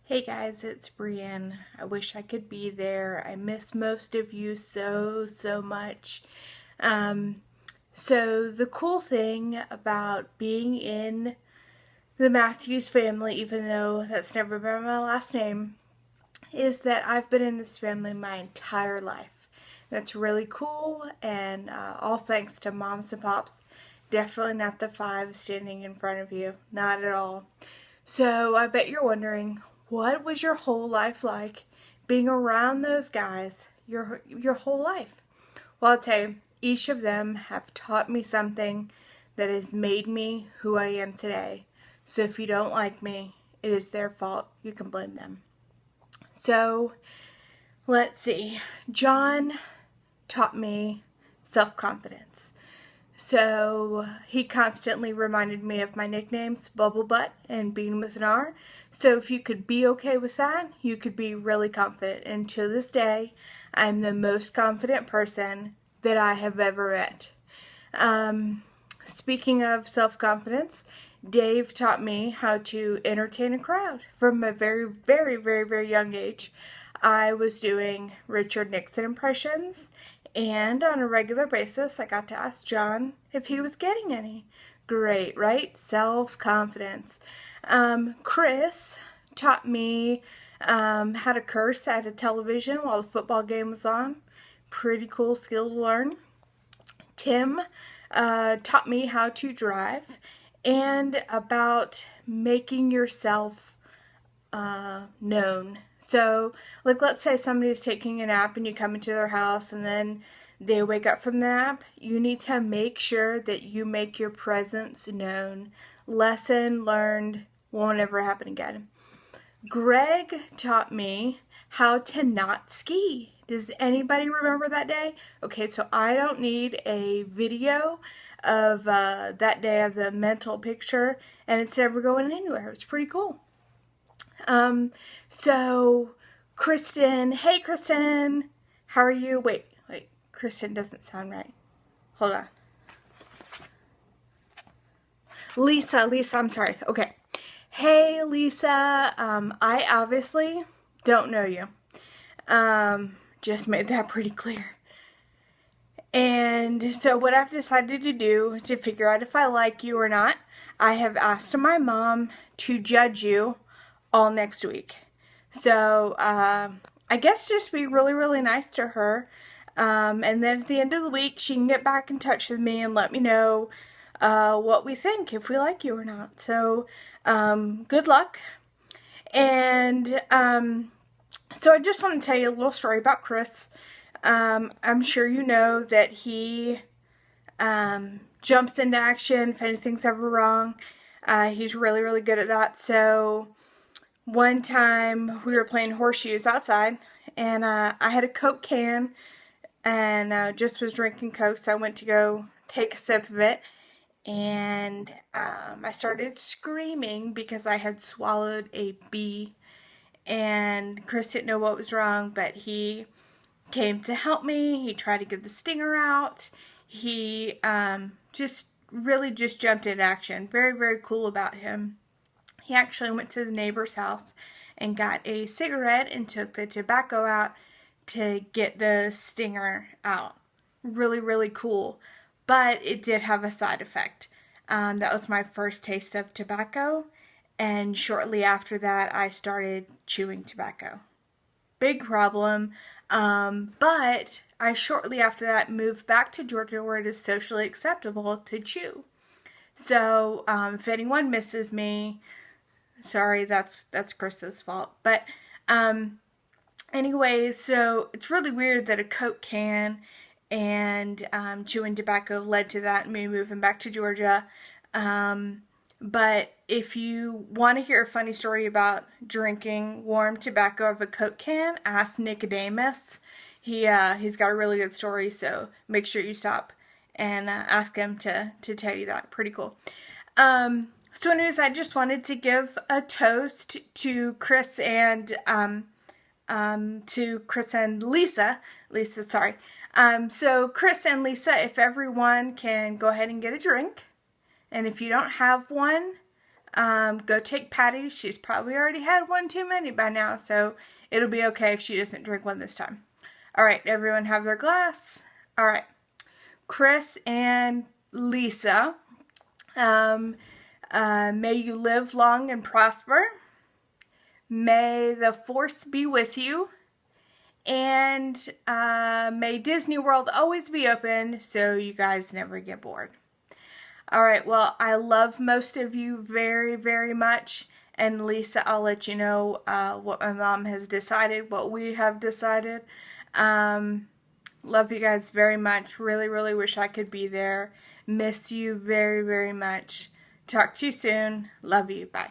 Hey guys, it's Brienne. I wish I could be there. I miss most of you so much. Um, so the cool thing about being in the Matthews family, even though that's never been my last name, is that I've been in this family my entire life. That's really cool, and all thanks to moms and pops. Definitely not the five standing in front of you. Not at all. So I bet you're wondering, what was your whole life like being around those guys your whole life? Well, I'll tell you, each of them have taught me something that has made me who I am today. So if you don't like me, it is their fault. You can blame them. So let's see. John taught me self-confidence. So he constantly reminded me of my nicknames, Bubble Butt and Bean with an R. So if you could be okay with that, you could be really confident. And to this day, I'm the most confident person that I have ever met. Speaking of self-confidence, Dave taught me how to entertain a crowd from a very young age. I was doing Richard Nixon impressions, and on a regular basis, I got to ask John if he was getting any. Great, right? Self-confidence. Chris taught me how to curse at a television while the football game was on. Pretty cool skill to learn. Tim taught me how to drive and about making yourself known. So, like, let's say somebody's taking a nap and you come into their house and then they wake up from the nap. You need to make sure that you make your presence known. Lesson learned, won't ever happen again. Greg taught me how to not ski. Does anybody remember that day? Okay, so I don't need a video of that day of the mental picture, and it's never going anywhere. It's pretty cool. So Kristen, hey Kristen, how are you? Wait, Kristen doesn't sound right. Hold on. Lisa, I'm sorry. Okay. Hey Lisa, I obviously don't know you. Just made that pretty clear. And so what I've decided to do to figure out if I like you or not, I have asked my mom to judge you all next week. So I guess just be really nice to her. And then at the end of the week, she can get back in touch with me and let me know what we think, if we like you or not. So good luck. And so I just want to tell you a little story about Chris. I'm sure you know that he jumps into action if anything's ever wrong. He's really good at that. So one time we were playing horseshoes outside, and I had a Coke can and just was drinking Coke, so I went to go take a sip of it, and I started screaming because I had swallowed a bee, and Chris didn't know what was wrong, but he came to help me. He tried to get the stinger out. He just jumped into action. Very cool about him. He actually went to the neighbor's house and got a cigarette and took the tobacco out to get the stinger out. Really cool. But it did have a side effect. That was my first taste of tobacco, and shortly after that, I started chewing tobacco. Big problem. But I shortly after that moved back to Georgia where it is socially acceptable to chew. So if anyone misses me, sorry, that's Chris's fault. But anyways, so it's really weird that a Coke can and chewing tobacco led to that, me moving back to Georgia. But if you want to hear a funny story about drinking warm tobacco out of a Coke can, ask Nicodemus. He's got a really good story, so make sure you stop and ask him to tell you that. Pretty cool. So anyways, I just wanted to give a toast to Chris and Lisa. Lisa, sorry. So Chris and Lisa, if everyone can go ahead and get a drink. And if you don't have one, Go take Patty. She's probably already had one too many by now, so it'll be okay if she doesn't drink one this time. All right, everyone have their glass. All right, Chris and Lisa, may you live long and prosper. May the force be with you. And may Disney World always be open so you guys never get bored. All right, well, I love most of you very, very much. And Lisa, I'll let you know what my mom has decided, what we have decided. Love you guys very much. Really, really wish I could be there. Miss you very, very much. Talk to you soon. Love you. Bye.